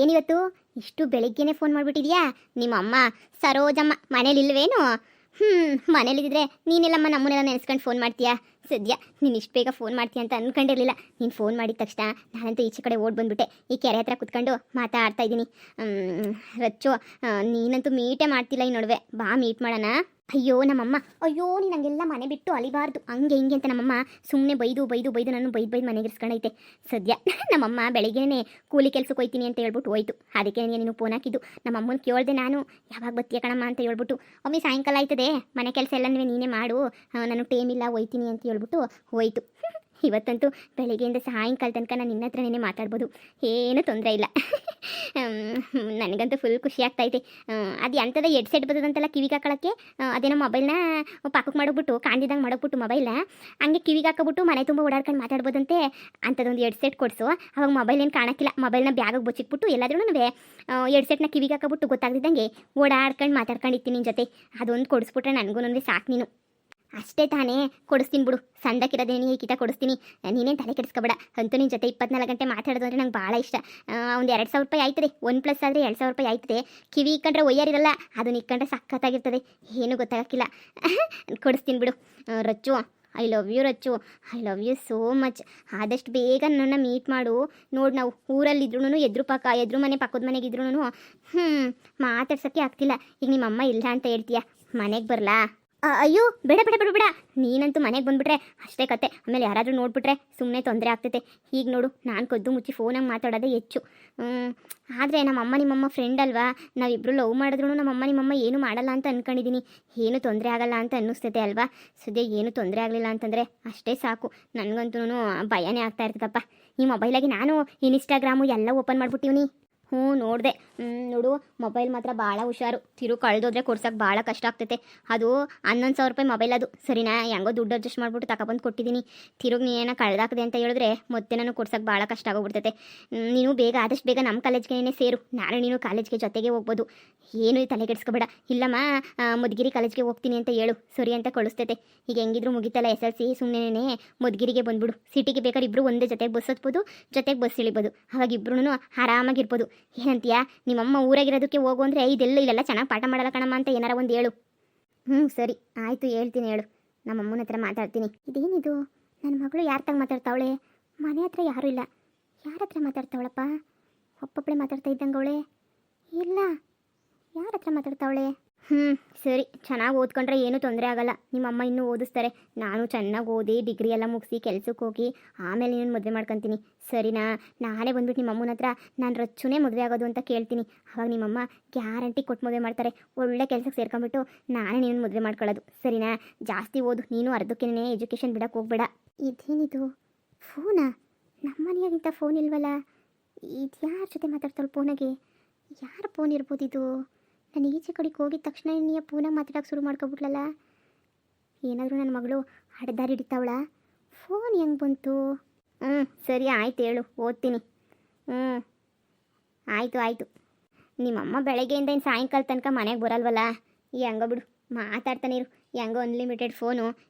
ಏನಿವತ್ತು ಇಷ್ಟು ಬೆಳಿಗ್ಗೆನೆ ಫೋನ್ ಮಾಡಿಬಿಟ್ಟಿದ್ಯಾ? ನಿಮ್ಮ ಅಮ್ಮ ಸರೋಜಮ್ಮ ಮನೇಲಿಲ್ವೇನು? ಮನೇಲಿದ್ದರೆ ನೀನೆಲ್ಲಮ್ಮ ನಮ್ಮನ್ನೆಲ್ಲ ನೆನೆಸ್ಕೊಂಡು ಫೋನ್ ಮಾಡ್ತೀಯಾ? ಸದ್ಯ ನೀನು ಇಷ್ಟು ಬೇಗ ಫೋನ್ ಮಾಡ್ತೀಯ ಅಂತ ಅಂದ್ಕೊಂಡಿರಲಿಲ್ಲ. ನೀನು ಫೋನ್ ಮಾಡಿದ ತಕ್ಷಣ ನಾನಂತೂ ಈಚೆ ಕಡೆ ಓಡ್ ಬಂದುಬಿಟ್ಟೆ. ಈ ಕೆರೆ ಹತ್ರ ಕುತ್ಕೊಂಡು ಮಾತಾಡ್ತಾ ಇದ್ದೀನಿ. ರಚ್ಚು, ನೀನಂತೂ ಮೀಟೇ ಮಾಡ್ತಿಲ್ಲ ಈ ನಡುವೆ. ಬಾ ಮೀಟ್ ಮಾಡೋಣ. ಅಯ್ಯೋ ನಮ್ಮಮ್ಮ, ಅಯ್ಯೋ ನೀನು ಹಂಗೆಲ್ಲ ಮನೆ ಬಿಟ್ಟು ಅಲಿಬಾರ್ದು, ಹಂಗೆ ಹಿಂಗೆ ಅಂತ ನಮ್ಮಮ್ಮ ಸುಮ್ಮನೆ ಬೈದು ನಾನು ಬೈದು ಮನೆಗೆ ಇರಿಸ್ಕೊಂಡೈತೆ. ಸದ್ಯ ನಮ್ಮಮ್ಮ ಬೆಳಿಗ್ಗೆನೇ ಕೂಲಿ ಕೆಲ್ಸಕ್ಕೆ ಹೋಯ್ತೀನಿ ಅಂತ ಹೇಳ್ಬಿಟ್ಟು ಹೋಯ್ತು. ಅದಕ್ಕೆ ನೀನು ಫೋನ್ ಹಾಕಿದ್ದು. ನಮ್ಮಮ್ಮನ ಕೇಳಿದೆ ನಾನು, ಯಾವಾಗ ಬತ್ತೀಯ ಕಣಮ್ಮ ಅಂತ ಹೇಳ್ಬಿಟ್ಟು. ಒಮ್ಮೆ ಸಾಯಂಕಾಲ ಆಯ್ತದೆ, ಮನೆ ಕೆಲಸ ಎಲ್ಲ ನೀನೇ ಮಾಡು, ನನಗೆ ಟೈಮ್ ಇಲ್ಲ ಹೋಯ್ತೀನಿ ಅಂತ ಹೇಳ್ಬಿಟ್ಟು ಹೋಯ್ತು. ಇವತ್ತಂತೂ ಬೆಳಗ್ಗೆಯಿಂದ ಸಾಯಂಕಾಲ ತನಕ ನಾನು ನಿನ್ನ ಹತ್ರನೇ ಮಾತಾಡ್ಬೋದು, ಏನೂ ತೊಂದರೆ ಇಲ್ಲ. ನನಗಂತೂ ಫುಲ್ ಖುಷಿ ಆಗ್ತೈತೆ. ಅದು ಎಂಥದ ಹೆಡ್ಸೆಟ್ ಬರ್ತದಂತೆಲ್ಲ ಕಿವಿಗೆ ಹಾಕೊಳ್ಳೋಕ್ಕೆ, ಅದೇನೋ ಮೊಬೈಲ್ನ ಪಾಕಕ್ಕೆ ಮಾಡೋಗ್ಬಿಟ್ಟು ಕಾಣ್ದಿದ್ದಂಗೆ ಮಾಡೋಗ್ಬಿಟ್ಟು ಮೊಬೈಲ್ನ ಹಂಗೆ ಕಿವಿಗೆ ಹಾಕೋಬಿಟ್ಟು ಮನೆ ತುಂಬ ಓಡಾಡ್ಕೊಂಡು ಮಾತಾಡ್ಬೋದಂತೆ. ಅಂಥದ್ದೊಂದು ಹೆಡ್ಸೆಟ್ ಕೊಡಿಸು. ಅವಾಗ ಮೊಬೈಲ್ ಏನು ಕಾಣೋಕ್ಕಿಲ್ಲ, ಮೊಬೈಲ್ನ ಬ್ಯಾಗಿಗೆ ಬಚ್ಚಿಕ್ಬಿಟ್ಟು ಎಲ್ಲಾದ್ರೂ ಹೆಡ್ಸೆಟ್ನ ಕಿವಿಗೆ ಹಾಕೋಬಿಟ್ಟು ಗೊತ್ತಾಗ್ದಿದ್ದಂಗೆ ಓಡಾಡ್ಕೊಂಡು ಮಾತಾಡ್ಕೊಂಡಿರ್ತೀನಿ ನಿನ್ನ ಜೊತೆ. ಅದೊಂದು ಕೊಡಿಸ್ಬಿಟ್ರೆ ನನಗೂ ಸಾಕು ನೀನು. ಅಷ್ಟೇ ತಾನೇ, ಕೊಡಿಸ್ತೀನಿ ಬಿಡು. ಸಂದಕ್ಕಿರೋದೇನಿ ಕಿತ ಕೊಡಿಸ್ತೀನಿ, ನೀನೇನು ತಲೆ ಕೆಡಿಸ್ಕೊಬೇಡ. ಅಂತೂ ನಿನ್ನ ಜೊತೆ 24 ಗಂಟೆ ಮಾತಾಡೋದು ಅಂದರೆ ನಂಗೆ ಭಾಳ ಇಷ್ಟ. ಒಂದು 2,000 ರೂಪಾಯಿ ಆಯ್ತದೆ, 1+ ಆದರೆ 2,000 ರೂಪಾಯಿ ಆಯ್ತದೆ. ಕಿವಿ ಇಕ್ಕಂಡ್ರೆ ಒಯ್ಯಾರಿರಲ್ಲ, ಅದನ್ನ ಇಕ್ಕಂಡ್ರೆ ಸಖತ್ತಾಗಿರ್ತದೆ, ಏನೂ ಗೊತ್ತಾಗಕ್ಕಿಲ್ಲ. ಕೊಡಿಸ್ತೀನಿ ಬಿಡು. Rachchu, I love you Rachchu, I love you so much. ಆದಷ್ಟು ಬೇಗ ನನ್ನ ಮೀಟ್ ಮಾಡು. ನೋಡಿ, ನಾವು ಊರಲ್ಲಿದ್ರೂ ಎದುರು ಮನೆ ಪಕ್ಕದ ಮನೆಗಿದ್ರೂ ಮಾತಾಡ್ಸೋಕ್ಕೆ ಆಗ್ತಿಲ್ಲ. ಈಗ ನಿಮ್ಮಮ್ಮ ಇಲ್ಲ ಅಂತ ಹೇಳ್ತೀಯ, ಮನೆಗೆ ಬರಲಾ? ಅಯ್ಯೋ ಬೇಡ ಬೇಡ ಬೇಡ ಬೇಡ, ನೀನಂತೂ ಮನೆಗೆ ಬಂದುಬಿಟ್ರೆ ಅಷ್ಟೇ ಕತೆ. ಆಮೇಲೆ ಯಾರಾದರೂ ನೋಡ್ಬಿಟ್ರೆ ಸುಮ್ಮನೆ ತೊಂದರೆ ಆಗ್ತೈತೆ. ಈಗ ನೋಡು, ನಾನು ಕದ್ದು ಮುಚ್ಚಿ ಫೋನಾಗಿ ಮಾತಾಡೋದೇ ಹೆಚ್ಚು. ಆದರೆ ನಿಮ್ಮಮ್ಮ ಫ್ರೆಂಡ್ ಅಲ್ವಾ, ನಾವಿಬ್ಬರು ಲವ್ ಮಾಡಿದ್ರು ನಿಮ್ಮಮ್ಮ ಏನೂ ಮಾಡಲ್ಲ ಅಂತ ಅಂದ್ಕೊಂಡಿದ್ದೀನಿ. ಏನೂ ತೊಂದರೆ ಆಗಲ್ಲ ಅಂತ ಅನ್ನಿಸ್ತೈತೆ ಅಲ್ವಾ? ಸದ್ಯ ಏನೂ ತೊಂದರೆ ಆಗಲಿಲ್ಲ ಅಂತಂದರೆ ಅಷ್ಟೇ ಸಾಕು. ನನಗಂತೂ ಭಯನೇ ಆಗ್ತಾ ಇರ್ತದಪ್ಪ. ಈ ಮೊಬೈಲಾಗಿ ನಾನು ಇನ್ಸ್ಟಾಗ್ರಾಮು ಎಲ್ಲ ಓಪನ್ ಮಾಡಿಬಿಟ್ಟಿವ್ನಿ. ನೋಡಿದೆ. ನೋಡು, ಮೊಬೈಲ್ ಮಾತ್ರ ಭಾಳ ಹುಷಾರು. ಕಳೆದೋದ್ರೆ ಕೊಡ್ಸೋಕೆ ಭಾಳ ಕಷ್ಟ ಆಗ್ತೈತೆ. ಅದು 11,000 ರೂಪಾಯಿ ಮೊಬೈಲ್ ಅದು, ಸರಿನಾ? ಹೆಂಗೋ ದುಡ್ಡು ಅಡ್ಜಸ್ಟ್ ಮಾಡಿಬಿಟ್ಟು ತಗೊಬಂದು ಕೊಟ್ಟಿದ್ದೀನಿ. ನೀನೇನೋ ಕಳೆದಾಕದೆ ಅಂತ ಹೇಳಿದ್ರೆ ಮತ್ತೆ ನಾನು ಕೊಡ್ಸೋಕೆ ಭಾಳ ಕಷ್ಟ ಆಗೋಗ್ಬಿಡ್ತೈತೆ. ನೀನು ಆದಷ್ಟು ಬೇಗ ನಮ್ಮ ಕಾಲೇಜ್ಗೆ ಸೇರು. ನಾನು ನೀನು ಕಾಲೇಜ್ಗೆ ಜೊತೆಗೆ ಹೋಗ್ಬೋದು. ಏನು ತಲೆ ಕೆಡಿಸ್ಕೊಬೇಡ. ಇಲ್ಲಮ್ಮ, ಮಧುಗಿರಿ ಕಾಲೇಜ್ಗೆ ಹೋಗ್ತೀನಿ ಅಂತ ಹೇಳು, ಸರಿ ಅಂತ ಕಳಿಸ್ತೈತೆ. ಈಗ ಹೆಂಗಿದ್ರು ಮುಗಿತಲ್ಲ SLC, ಸುಮ್ಮನೆ ಮಧುಗಿರಿಗೆ ಬಂದ್ಬಿಡು. ಸಿಟಿಗೆ ಬೇಕಾದ್ರೆ ಇಬ್ಬರು ಒಂದೇ ಜೊತೆಗೆ ಬಸ್ ಹತ್ಬೋದು, ಜೊತೆಗೆ ಬಸ್ ಇಳಿಬೋದು. ಅವಾಗ ಇಬ್ಬರೂ ಆರಾಮಾಗಿರ್ಬೋದು. ಏನಂತೀಯಾ? ನಿಮ್ಮಮ್ಮ ಊರಾಗಿರೋದಕ್ಕೆ ಹೋಗು ಅಂದರೆ ಇಲ್ಲೆಲ್ಲ ಚೆನ್ನಾಗಿ ಪಾಠ ಮಾಡಲ್ಲ ಕಣಮ್ಮ ಅಂತ ಏನಾರ ಒಂದು ಹೇಳು. ಸರಿ ಆಯಿತು, ಹೇಳ್ತೀನಿ, ಹೇಳು. ನಮ್ಮಮ್ಮನ ಹತ್ರ ಮಾತಾಡ್ತೀನಿ. ಇದೇನಿದು, ನನ್ನ ಮಗಳು ಯಾರ ತಗ ಮಾತಾಡ್ತಾವಳೆ? ಮನೆ ಹತ್ರ ಯಾರೂ ಇಲ್ಲ, ಯಾರ ಹತ್ರ ಮಾತಾಡ್ತಾವಳಪ್ಪ? ಒಬ್ಬೊಬ್ಬಳೆ ಮಾತಾಡ್ತಾ ಇದ್ದಂಗೆ ಅವಳೆ. ಇಲ್ಲ, ಯಾರ ಹತ್ರ ಮಾತಾಡ್ತಾವಳೆ? ಸರಿ, ಚೆನ್ನಾಗಿ ಓದ್ಕೊಂಡ್ರೆ ಏನೂ ತೊಂದರೆ ಆಗಲ್ಲ. ನಿಮ್ಮಮ್ಮ ಇನ್ನೂ ಓದಿಸ್ತಾರೆ. ನಾನು ಚೆನ್ನಾಗಿ ಓದಿ ಡಿಗ್ರಿ ಎಲ್ಲ ಮುಗಿಸಿ ಕೆಲ್ಸಕ್ಕೆ ಹೋಗಿ ಆಮೇಲೆ ನೀನು ಮದುವೆ ಮಾಡ್ಕೊತೀನಿ, ಸರಿನಾ? ನಾನೇ ಬಂದ್ಬಿಟ್ಟು ನಿಮ್ಮಮ್ಮನ ಹತ್ರ ನಾನು ರಚ್ಚುನೇ ಮದುವೆ ಆಗೋದು ಅಂತ ಕೇಳ್ತೀನಿ. ಅವಾಗ ನಿಮ್ಮಮ್ಮ ಗ್ಯಾರಂಟಿ ಕೊಟ್ಟು ಮದುವೆ ಮಾಡ್ತಾರೆ. ಒಳ್ಳೆ ಕೆಲಸಕ್ಕೆ ಸೇರ್ಕೊಂಡ್ಬಿಟ್ಟು ನಾನೇ ನೀನು ಮದುವೆ ಮಾಡ್ಕೊಳ್ಳೋದು, ಸರಿನಾ? ಜಾಸ್ತಿ ಓದು ನೀನು, ಅರ್ಧಕ್ಕೇನೆ ಎಜುಕೇಷನ್ ಬಿಡೋಕ್ಕೆ ಹೋಗ್ಬೇಡ. ಇದೇನಿದು ಫೋನಾ? ನಮ್ಮನೆಯಾಗಿಂತ ಫೋನ್ ಇಲ್ವಲ್ಲ. ಇದು ಯಾರ ಜೊತೆ ಮಾತಾಡ್ತಾಳೆ ಫೋನಾಗೆ? ಯಾರ ಫೋನ್ ಇರ್ಬೋದಿದು? ನಾನು ಈಚೆ ಕಡೆಗೆ ಹೋಗಿದ ತಕ್ಷಣ ನೀ ಫೋನಾಗ ಮಾತಾಡೋಕೆ ಶುರು ಮಾಡ್ಕೊಬಿಟ್ಲಲ್ಲ. ಏನಾದರೂ ನನ್ನ ಮಗಳು ಅಡ್ದಾರಿ ಹಿಡಿತಾವಳ? ಫೋನ್ ಹೆಂಗೆ ಬಂತು? ಸರಿ ಆಯ್ತು, ಹೇಳು, ಓದ್ತೀನಿ. ಆಯಿತು. ನಿಮ್ಮಮ್ಮ ಬೆಳಗ್ಗೆಯಿಂದ ಇನ್ನು ಸಾಯಂಕಾಲ ತನಕ ಮನೆಗೆ ಬರಲ್ವಲ್ಲ? ಹೆಂಗೋ ಬಿಡು, ಮಾತಾಡ್ತಾನೆ ಇರು. ಹೆಂಗೋ ಅನ್ಲಿಮಿಟೆಡ್ ಫೋನು,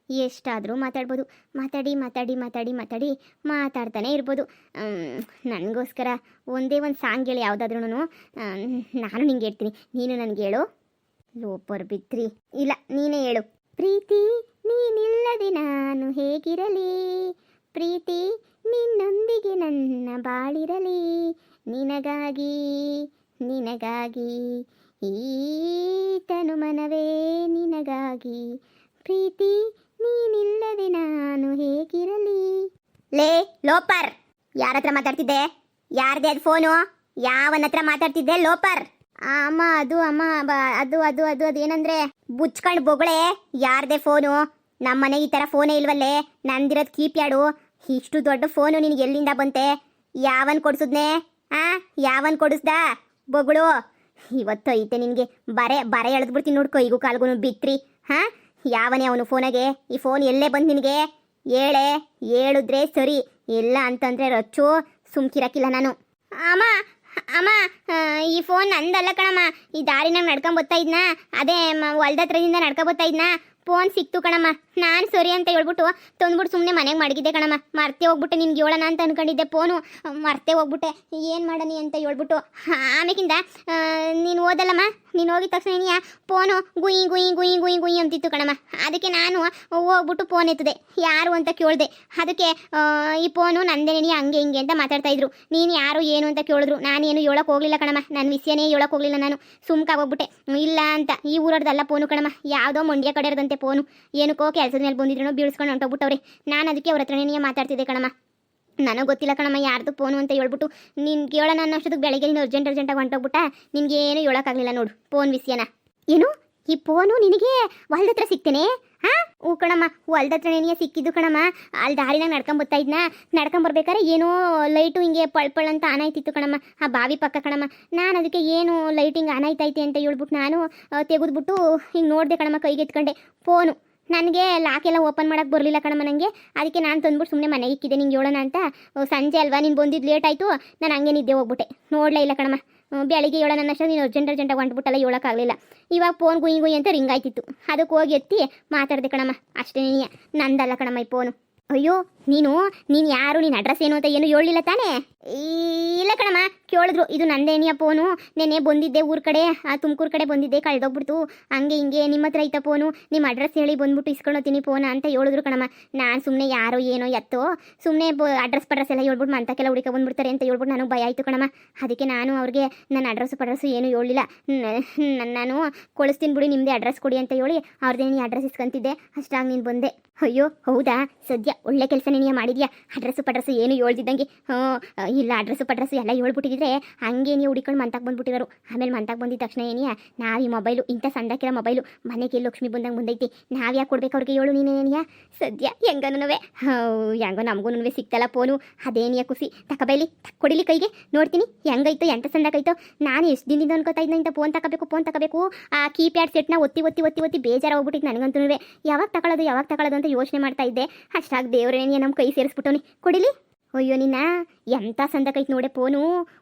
ಎಷ್ಟಾದರೂ ಮಾತಾಡ್ಬೋದು. ಮಾತಾಡ್ತಾನೆ ಇರ್ಬೋದು. ನನಗೋಸ್ಕರ ಒಂದೇ ಒಂದು ಸಾಂಗ್ ಹೇಳಿ, ಯಾವುದಾದ್ರೂ. ನಾನು ನಿಂಗೆ ಹೇಳ್ತೀನಿ, ನೀನು ನನಗೆ ಹೇಳು. ಲೋಪರ್ ಬಿತ್ರಿ. ಇಲ್ಲ, ನೀನೇ ಹೇಳು. ಪ್ರೀತಿ ನೀನಿಲ್ಲದೆ ನಾನು ಹೇಗಿರಲಿ, ಪ್ರೀತಿ ನಿನ್ನೊಂದಿಗೆ ನನ್ನ ಬಾಳಿರಲಿ, ನಿನಗಾಗಿ ಈ ತನು ಮನವೇ ನಿನಗಾಗಿ, ಪ್ರೀತಿ ನೀನಿಲ್ಲದೆ ನಾನು ಹೇಗಿರಲಿ. ಲೇ ಲೋಪರ್, ಯಾರ ಹತ್ರ ಮಾತಾಡ್ತಿದ್ದೆ? ಯಾರದೇ ಅದು ಫೋನು? ಯಾವನ ಹತ್ರ ಮಾತಾಡ್ತಿದ್ದೆ ಲೋಪರ್? ಅಮ್ಮ ಅದು ಏನಂದ್ರೆ ಬುಚ್ಕೊಂಡು ಬೊಗಳೆ. ಯಾರದೇ ಫೋನು? ನಮ್ಮ ಮನೆಗೆ ಈ ಥರ ಫೋನೇ ಇಲ್ವಲ್ಲೇ, ನಂದಿರೋದು ಕೀಪ್ಯಾಡು. ಇಷ್ಟು ದೊಡ್ಡ ಫೋನು ನಿನಗೆ ಎಲ್ಲಿಂದ ಬಂತೆ? ಯಾವನ್ ಕೊಡಿಸಿದ್ನೆ? ಯಾವನ್ ಕೊಡಿಸ್ದ ಬೊಗಳು? ಇವತ್ತು ಐತೆ ನಿನಗೆ ಬರೆ ಎಳೆದ್ಬಿಡ್ತೀನಿ ನೋಡ್ಕೊ, ಈಗೂ ಕಾಲ್ಗೂ ಬಿತ್ರಿ. ಯಾವನೇ ಅವನು ಫೋನಾಗೆ? ಈ ಫೋನ್ ಎಲ್ಲೇ ಬಂದು ನಿನಗೆ? ಹೇಳಿದ್ರೆ ಸರಿ, ಇಲ್ಲ ಅಂತಂದರೆ ರಚ್ಚು ಸುಮ್ಕಿರಕ್ಕಿಲ್ಲ ನಾನು. ಅಮ್ಮ, ಈ ಫೋನ್ ನಂದಲ್ಲ ಕಣಮ್ಮ. ಈ ದಾರಿನಾಗ ನಡ್ಕೊಂಡ್ ಬರ್ತಾ ಇದ್ನಾ, ಅದೇ ಹೊಲ್ದ ಹತ್ರದಿಂದ ನಡ್ಕೊಂಡ್ ಬರ್ತಾ ಇದ್ನಾ, ಫೋನ್ ಸಿಕ್ತು ಕಣಮ್ಮ. ನಾನು ಸರಿ ಅಂತ ಹೇಳ್ಬಿಟ್ಟು ತಂದ್ಬಿಟ್ಟು ಸುಮ್ಮನೆ ಮನೆಗೆ ಮಡಗಿದ್ದೆ ಕಣಮ್ಮ. ಮರ್ತೆ ಹೋಗ್ಬಿಟ್ಟೆ, ನಿನ್ಗೆ ಹೇಳೋಣ ಅಂತ ಅನ್ಕೊಂಡಿದ್ದೆ ಫೋನು, ಮರ್ತೆ ಹೋಗ್ಬಿಟ್ಟೆ. ಏನು ಮಾಡನಿ ಅಂತ ಹೇಳ್ಬಿಟ್ಟು ಆಮೇಕಿಂದ ನೀನು ಓದಲ್ಲಮ್ಮ, ನೀನು ಹೋಗಿದ ತಕ್ಷಣ ಫೋನು ಗುಯಿ ಗುಯಿ ಗುಯಿ ಗುಯಿ ಗುಯಿ ಅಂತಿತ್ತು ಕಣಮ್ಮ. ಅದಕ್ಕೆ ನಾನು ಹೋಗ್ಬಿಟ್ಟು ಫೋನ್ ಎತ್ತದೆ, ಯಾರು ಅಂತ ಕೇಳಿದೆ. ಅದಕ್ಕೆ ಈ ಫೋನು ನಂದೇನೇ ಹಂಗೆ ಹಿಂಗೆ ಅಂತ ಮಾತಾಡ್ತಾ ಇದ್ರು. ನೀನು ಯಾರು ಏನು ಅಂತ ಕೇಳಿದ್ರು. ನಾನೇನು ಹೇಳೋಕೆ ಹೋಗಲಿಲ್ಲ ಕಣಮ್ಮ, ನನ್ನ ವಿಷಯನೇ ಹೇಳೋಕೆ ಹೋಗಲಿಲ್ಲ. ನಾನು ಸುಮ್ಕಾಗೋಗ್ಬಿಟ್ಟೆ. ಇಲ್ಲ ಅಂತ ಈ ಊರವ್ರದ್ದಲ್ಲ ಫೋನು ಕಣಮ್ಮ, ಯಾವುದೋ ಮಂಡ್ಯ ಕಡೆ ಇರೋದಂತೆ ಫೋನು. ಏನಕ್ಕೋ ಕೆಲಸದ ಮೇಲೆ ಬಂದಿದ್ರು ಬೀಳ್ಸ್ಕೊಂಡು ಹೊಂಟೋಗ್ಬಿಟ್ಟವ್ರೆ. ನಾನು ಅದಕ್ಕೆ ಅವ್ರ ಹತ್ರನೇ ಮಾತಾಡ್ತಿದ್ದೆ ಕಣಮ್ಮ. ನನಗೆ ಗೊತ್ತಿಲ್ಲ ಕಣಮ್ಮ ಯಾರ್ದು ಫೋನು ಅಂತ ಹೇಳ್ಬಿಟ್ಟು ನಿನ್ಗೆ ಕೇಳೋಣ ಅನ್ನೋಷ್ಟೊತ್ತಿಗೆ ಬೆಳಗ್ಗೆ ನೀನು ಅರ್ಜೆಂಟಾಗಿ ಹೊಂಟೋಗ್ಬಿಟ್ಟ. ನಿನಗೇನು ಹೇಳೋಕ್ಕಾಗಲಿಲ್ಲ ನೋಡು ಫೋನ್ ವಿಷಯನ. ಏನು ಈ ಫೋನು ನಿನಗೆ ಹೊಲ್ದ ಹತ್ರ ಸಿಗ್ತೇನೆ? ಹಾಂ ಹ್ಞೂ ಕಣಮ್ಮ, ಹೊಲ್ದ ಹತ್ರ ನಿನಗೆ ಸಿಕ್ಕಿದ್ದು ಕಣಮ್ಮ. ಅಲ್ಲಿ ದಾರಿನಾಗ ನಡ್ಕೊಂಬರ್ತಾ ಇದ್ನ, ನಡ್ಕೊಂಬರ್ಬೇಕಾದ್ರೆ ಏನೋ ಲೈಟು ಹಿಂಗೆ ಪಳ್ ಅಂತ ಆನಾಯ್ತಿತ್ತು ಕಣಮ್ಮ, ಆ ಬಾವಿ ಪಕ್ಕ ಕಣಮ್ಮ. ನಾನು ಅದಕ್ಕೆ ಏನು ಲೈಟ್ ಹಿಂಗೆ ಆನಾಯ್ತೈತೆ ಅಂತ ಹೇಳ್ಬಿಟ್ಟು ನಾನು ತೆಗೆದ್ಬಿಟ್ಟು ಹಿಂಗೆ ನೋಡಿದೆ ಕಣಮ್ಮ, ಕೈಗೆ ಎತ್ಕೊಂಡೆ ಫೋನು. ನನಗೆ ಲಾಕೆಲ್ಲ ಓಪನ್ ಮಾಡೋಕ್ಕೆ ಬರಲಿಲ್ಲ ಕಣಮ್ಮ ನನಗೆ. ಅದಕ್ಕೆ ನಾನು ತಂದ್ಬಿಟ್ಟು ಸುಮ್ಮನೆ ಮನೆಗೆ ಇಕ್ಕಿದ್ದೆ ನಿಂಗೆ ಹೇಳೋಣ ಅಂತ. ಸಂಜೆ ಅಲ್ವಾ ನೀನು ಬಂದಿದ್ದು ಲೇಟ್ ಆಯಿತು, ನಾನು ಹಂಗೆ ನಿದ್ದೆ ಹೋಗ್ಬಿಟ್ಟೆ, ನೋಡಲೇ ಇಲ್ಲ ಕಣಮ್ಮ. ಬೆಳಿಗ್ಗೆ ಹೇಳೋಣ ಅನ್ನೋಷ್ಟು ನೀನು ಅರ್ಜೆಂಟಾಗಿ ಹೊಂಟ್ಬಿಟ್ಟಲ್ಲ, ಹೇಳೋಕ್ಕಾಗಲಿಲ್ಲ. ಇವಾಗ ಫೋನ್ ಗುಯಿ ಗುಯಿ ಅಂತ ರಿಂಗ್ ಆಯ್ತಿತ್ತು, ಅದಕ್ಕೆ ಹೋಗಿ ಎತ್ತಿ ಮಾತಾಡಿದೆ ಕಣಮ್ಮ. ಅಷ್ಟೇ, ನಂದಲ್ಲ ಕಣಮ್ಮ ಈ ಫೋನು. ಅಯ್ಯೋ ನೀನು ಯಾರು, ನಿನ್ನ ಅಡ್ರೆಸ್ ಏನು ಅಂತ ಏನು ಹೇಳಲಿಲ್ಲ ತಾನೇ? ಇಲ್ಲ ಕಣಮ್ಮ, ಕೇಳಿದ್ರು. ಇದು ನಂದೇನಿಯ ಫೋನು, ನೆನ್ನೆ ಬಂದಿದ್ದೆ ಊರ ಕಡೆ, ತುಮಕೂರು ಕಡೆ ಬಂದಿದ್ದೆ, ಕಳೆದೋಗ್ಬಿಡ್ತು, ಹಂಗೆ ಹಿಂಗೆ ನಿಮ್ಮ ಹತ್ರ ಐತ ಫೋನು, ನಿಮ್ಮ ಅಡ್ರೆಸ್ ಹೇಳಿ ಬಂದ್ಬಿಟ್ಟು ಇಸ್ಕೊಂಡೋತೀನಿ ಫೋನ ಅಂತ ಹೇಳಿದ್ರು ಕಣಮ್ಮ. ನಾನು ಸುಮ್ಮನೆ ಯಾರೋ ಏನೋ ಎತ್ತೋ ಸುಮ್ಮನೆ ಅಡ್ರೆಸ್ ಪಡ್ರೆಸ್ ಎಲ್ಲ ಹೇಳ್ಬಿಟ್ಟು ಮಂತಕ್ಕೆಲ್ಲ ಹುಡುಕ ಬಂದ್ಬಿಡ್ತಾರೆ ಅಂತ ಹೇಳ್ಬಿಟ್ಟು ನನಗೆ ಭಯ ಆಯಿತು ಕಣಮ್ಮ. ಅದಕ್ಕೆ ನಾನು ಅವ್ರಿಗೆ ನನ್ನ ಅಡ್ರೆಸ್ ಪಡ್ರೆಸ್ಸು ಏನೂ ಹೇಳಲಿಲ್ಲ. ನಾನು ಕಳಿಸ್ತೀನಿ ಬಿಡಿ, ನಿಮ್ಮದೇ ಅಡ್ರೆಸ್ ಕೊಡಿ ಅಂತ ಹೇಳಿ ಅವ್ರದ್ದೇನು ಅಡ್ರೆಸ್ ಇಸ್ಕೊಂತಿದ್ದೆ. ಅಷ್ಟಾಗಿ ನೀನು ಬಂದೆ. ಅಯ್ಯೋ ಹೌದಾ, ಸದ್ಯ ಒಳ್ಳೆ ಕೆಲಸ ನೀನು ಮಾಡಿದ್ಯಾ. ಅಡ್ರೆಸ್ಸು ಪಡ್ರೆಸ್ಸು ಏನು ಹೇಳ್ತಿದ್ದಂಗೆ. ಇಲ್ಲ ಅಡ್ರೆಸ್ಸು ಪಡ್ರೆಸ್ಸು ಎಲ್ಲ ಹೇಳ್ಬಿಟ್ಟಿದ್ರೆ ಹಂಗೆ ನೀವು ಹುಡುಕೊಂಡು ಮಂತಾಗ ಬಂದ್ಬಿಟ್ಟಿರೋರು. ಆಮೇಲೆ ಮಂತಾಗ ಬಂದಿದ್ದ ತಕ್ಷಣ ಏನಿಯಾ, ನಾವು ಈ ಮೊಬೈಲು ಇಂಥ ಸಂದಕ್ಕಿರೋ ಮೊಬೈಲು ಮನೆಗೆ ಲಕ್ಷ್ಮಿ ಬಂದಂಗೆ ಬಂದೈತಿ, ನಾವು ಯಾಕೆ ಕೊಡ್ಬೇಕು ಅವ್ರಿಗೆ ಹೇಳು ನೀನೇನಿಯಾ. ಸದ್ಯ ಹೆಂಗನೂ ಹೆಂಗೋ ನಮಗೂ ಸಿಕ್ತಲ್ಲ ಫೋನು, ಅದೇನಿಯಾ ಖುಷಿ. ತಕೊಬೈಲಿ ಕೊಡಿಲಿ ಕೈಗೆ, ನೋಡ್ತೀನಿ ಹೆಂಗೈತೋ ಎಂಥ ಸಂದಕೈತೋ. ನಾನು ಎಷ್ಟು ದಿನದಿಂದ ಅನ್ಕೋತಾ ಇದ್ದ ಇಂಥ ಫೋನ್ ತಗೋಬೇಕು. ಆ ಕೀಪ್ಯಾಡ್ ಸೆಟ್ನ ಒತ್ತಿ ಬೇಜಾರು ಹೋಗ್ಬಿಟ್ಟಿತ್ತು ನನಗಂತೂ. ಯಾವಾಗ ತಗೊಳ್ಳೋದು ಅಂತ ಯೋಚನೆ ಮಾಡ್ತಾ ಇದ್ದೆ. ಅಷ್ಟಾಗಿ ದೇವ್ರೇನೇ ನಮ್ಮ ಕೈ ಸೇರಿಸ್ಬಿಟ್ಟವನಿ, ಕೊಡಿಲಿ. ಅಯ್ಯೋ ನಿನ್ನ ಎಂಥ ಸಂದಕೈತೆ ನೋಡೆ ಫೋನು,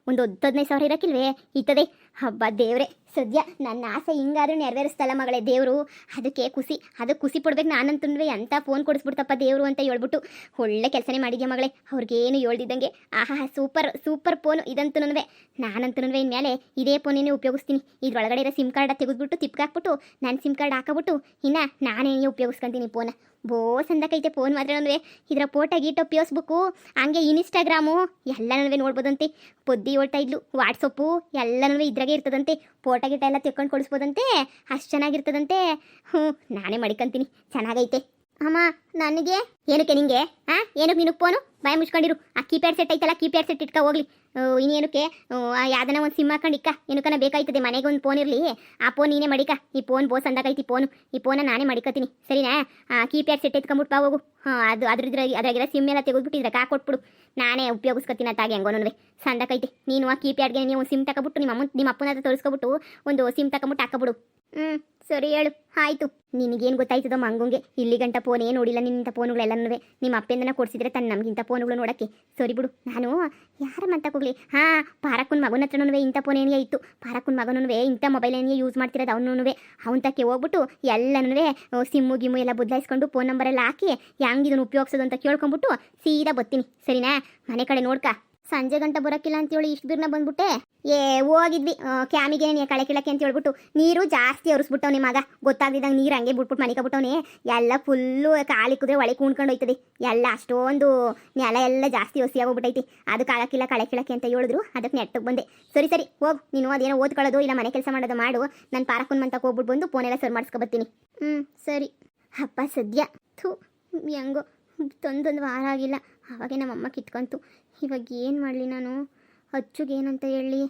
ಒಂದು 15,000 ಇರೋಕ್ಕಿಲ್ವೇ ಇತ್ತದೆ. ಹಬ್ಬ ದೇವ್ರೆ, ಸದ್ಯ ನನ್ನ ಆಸೆ ಹಿಂಗಾದ್ರೂ ನೆರವೇರಿಸ್ತಲ್ಲ ಮಗಳೇ ದೇವರು. ಅದಕ್ಕೆ ಖುಷಿ ಪಡ್ಬೇಕು. ನಾನಂತೂ ಎಂಥ ಫೋನ್ ಕೊಡಿಸ್ಬಿಡ್ತಪ್ಪ ದೇವರು ಅಂತ ಹೇಳ್ಬಿಟ್ಟು ಒಳ್ಳೆ ಕೆಲಸನೇ ಮಾಡಿದ್ಯಾ ಮಗಳೇ. ಅವ್ರಿಗೇನು ಹೇಳ್ದಿದ್ದಂಗೆ ಆಹಾ ಸೂಪರ್ ಫೋನು ಇದಂತೂ. ನಾನಂತೂ ಇನ್ಮೇಲೆ ಇದೇ ಫೋನೇನೇ ಉಪಯೋಗಿಸ್ತೀನಿ. ಇದ್ರೊಳಗಡೆ ಇರೋ ಸಿಮ್ ಕಾರ್ಡ್ ತೆಗೆದ್ಬಿಟ್ಟು ತಿಪ್ಕಾಕ್ಬಿಟ್ಟು ನಾನು ಸಿಮ್ ಕಾರ್ಡ್ ಹಾಕಬಿಟ್ಟು ಇನ್ನು ನಾನೇ ಉಪಯೋಗಿಸ್ಕೊತೀನಿ ಫೋನ. ಬೋ ಸಂದಕೈತೆ ಫೋನ್ ಮಾತ್ರ. ಇದರ ಫೋಟೋ ಗೀಟೋ ಫೇಸ್ಬುಕ್ಕು ಹಂಗೆ ಇನ್ಸ್ಟಾಗ್ರಾಮು ಎಲ್ಲನೂ ನೋಡ್ಬೋದಂತೆ. ಪೊದ್ದಿ ಹೇಳ್ತಾ ಇದ್ಲು, ವಾಟ್ಸಪ್ಪು ಎಲ್ಲನೂ ಇದ್ರಾಗೆ ಇರ್ತದಂತೆ. ಫೋಟೋ ಗಿಟ ಎಲ್ಲ ತೆಕ್ಕೊಂಡು ಕಳಿಸ್ಬೋದಂತೆ, ಅಷ್ಟು ಚೆನ್ನಾಗಿರ್ತದಂತೆ. ನಾನೇ ಮಡಿಕಂತೀನಿ, ಚೆನ್ನಾಗೈತೆ. ಅಮ್ಮ ನನಗೆ ಏನಕ್ಕೆ ನಿಂಗೆ ಏನಕ್ಕೆ ನಿನಗೆ ಫೋನು? ಬಾಯಿ ಮುಚ್ಕೊಂಡಿರು. ಆ ಕೀಪ್ಯಾಡ್ ಸೆಟ್ ಐತಲ್ಲ, ಕೀಪ್ಯಾಡ್ ಸೆಟ್ ಇಟ್ಕೊ ಹೋಗ್ಲಿ. ಇನ್ನೇನಕ್ಕೆ ಯಾವ್ದನ ಒಂದು ಸಿಮ್ ಹಾಕೊಂಡು ಇಕ್ಕ, ಏನಕ್ಕನ ಬೇಕಾಯ್ತದೆ ಮನೆಗೆ ಒಂದು ಫೋನ್ ಇರಲಿ. ಆ ಫೋನ್ ನೀನೇ ಮಡಿಕ. ಈ ಫೋನ್ ಬೋಸ್ ಅಂದಾಗೈತಿ ಈ ಫೋನ ನಾನೇ ಮಡಿಕತ್ತೀನಿ ಸರಿನಾ? ಕೀಪ್ಯಾಡ್ ಸೆಟ್ ಎತ್ಕೊಂಬಿಟ್ಟು ಬಾ ಹೋಗು. ಅದ್ರಾಗಿರೋ ಸಿಮ್ ಎಲ್ಲ ತೆಗೆದ್ಬಿಟ್ಟು ಇದ್ರಾಗ ಹಾಕೊಟ್ಬಿಡು, ನಾನೇ ಉಪಯೋಗಿಸ್ಕೊತೀನಿ ಅತ್ತಾಗೆ ಹೆಂಗೋನೂ ಸಂದಕೈತಿ. ನೀನು ಆ ಕೀಪ್ಯಾಡ್ಗೆ ನೀವು ಸಿಮ್ ತಗೊಬಿಟ್ಟು ನಿಮ್ಮ ಅಪ್ಪನ ಹತ್ರ ತೋರಿಸ್ಕೊಬಿಟ್ಟು ಒಂದು ಸಿಮ್ ತಗೊಂಬಿಟ್ಟು ಹಾಕಬಿಡು. ಸರಿ ಹೇಳು, ಆಯಿತು. ನಿನಗೇನು ಗೊತ್ತಾಯ್ತದೋ ಮಂಗುಂಗೆ, ಇಲ್ಲಿ ಗಂಟ ಫೋನ್ ಏನು ನೋಡಿಲ್ಲ. ನಿನ್ನಿಂಥ ಫೋನುಗಳೆಲ್ಲನೂ ನಿಮ್ಮ ಅಪ್ಪೆಂದನ ಕೊಡಿಸಿದ್ರೆ ತನ್ನ ನಮಗಿಂಥ ಫೋನುಗಳು ನೋಡೋಕ್ಕೆ. ಸರಿ ಬಿಡು, ನಾನು ಯಾರ ಮಂತಕ್ಕೆ ಹೋಗ್ಲಿ. ಪಾರಕ್ಕನ ಮಗನ ಹತ್ರನೂ ಇಂಥ ಫೋನ್ ಏನೇ ಇತ್ತು. ಪಾರಕ್ಕನ ಮಗನೂ ಇಂಥ ಮೊಬೈಲ್ ಏನೇ ಯೂಸ್ ಮಾಡ್ತಿರೋದು. ಅವನು ತಕ್ಕೆ ಹೋಗ್ಬಿಟ್ಟು ಎಲ್ಲನೂ ಸಿಮ್ಮು ಗಿಮ್ಮು ಎಲ್ಲ ಬದಲಾಯಿಸ್ಕೊಂಡು ಫೋನ್ ನಂಬರೆಲ್ಲ ಹಾಕಿ ಹೆಂಗೆ ಇದನ್ನು ಉಪಯೋಗಿಸೋದು ಅಂತ ಕೇಳ್ಕೊಂಬಿಟ್ಟು ಸೀದಾ ಬರ್ತೀನಿ ಸರಿನಾ? ಮನೆ ಕಡೆ ನೋಡ್ಕ. ಸಂಜೆ ಗಂಟೆ ಬರೋಕ್ಕಿಲ್ಲ ಅಂತೇಳಿ ಇಷ್ಟು ಬಿರ್ನ ಬಂದ್ಬಿಟ್ಟೆ. ಹೋಗಿದ್ವಿ ಕ್ಯಾಮಿಗೆ ಕಳೆ ಕೀಳಕ್ಕೆ ಅಂತ ಹೇಳ್ಬಿಟ್ಟು ನೀರು ಜಾಸ್ತಿ ಅವ್ರಿಸ್ಬಿಟ್ಟವ್ನಿ ಮಗ. ಗೊತ್ತಾಗ್ದಿದ್ದಂಗೆ ನೀರು ಹಂಗೆ ಬಿಟ್ಬಿಟ್ಟು ಮನಿಕಬಿಟ್ಟವ್ನಿ. ಎಲ್ಲ ಫುಲ್ಲು ಕಾಲಿ ಕುದ್ರೆ ಒಳಗೆ ಕೂಣ್ಕೊಂಡು ಹೋಯ್ತದೆ. ಎಲ್ಲ ಅಷ್ಟೊಂದು ನೆಲ ಎಲ್ಲ ಜಾಸ್ತಿ ಹೊಸಿ ಆಗೋಗ್ಬಿಟ್ಟೈತಿ. ಅದಕ್ಕೆ ಆಗಕ್ಕಿಲ್ಲ ಕಳೆ ಕೀಳಕ್ಕೆ ಅಂತ ಹೇಳಿದ್ರು. ಅದಕ್ಕೆ ನೆಟ್ಟಗೆ ಬಂದೆ. ಸರಿ ಹೋಗು ನೀನು, ಅದೇನೋ ಓದ್ಕೊಳ್ಳೋದು ಇಲ್ಲ ಮನೆ ಕೆಲಸ ಮಾಡೋದು ಮಾಡು. ನಾನು ಪಾರಕ್ಕನ ಮಂತಕ್ಕೆ ಹೋಗ್ಬಿಟ್ಟು ಬಂದು ಫೋನೆಲ್ಲ ಸರ್ ಮಾಡಿಸ್ಕೊಬತ್ತೀನಿ. ಸರಿ ಅಪ್ಪ. ಸದ್ಯ ಹೆಂಗೋ ತಂದೊಂದು ವಾರ ಆಗಿಲ್ಲ, ಆವಾಗೆ ನಮ್ಮಮ್ಮ ಕಿತ್ಕೊಂತು. ಇವಾಗ ಏನು ಮಾಡಲಿ ನಾನು? ಅಚ್ಚುಗೆ ಏನಂತ ಹೇಳಿ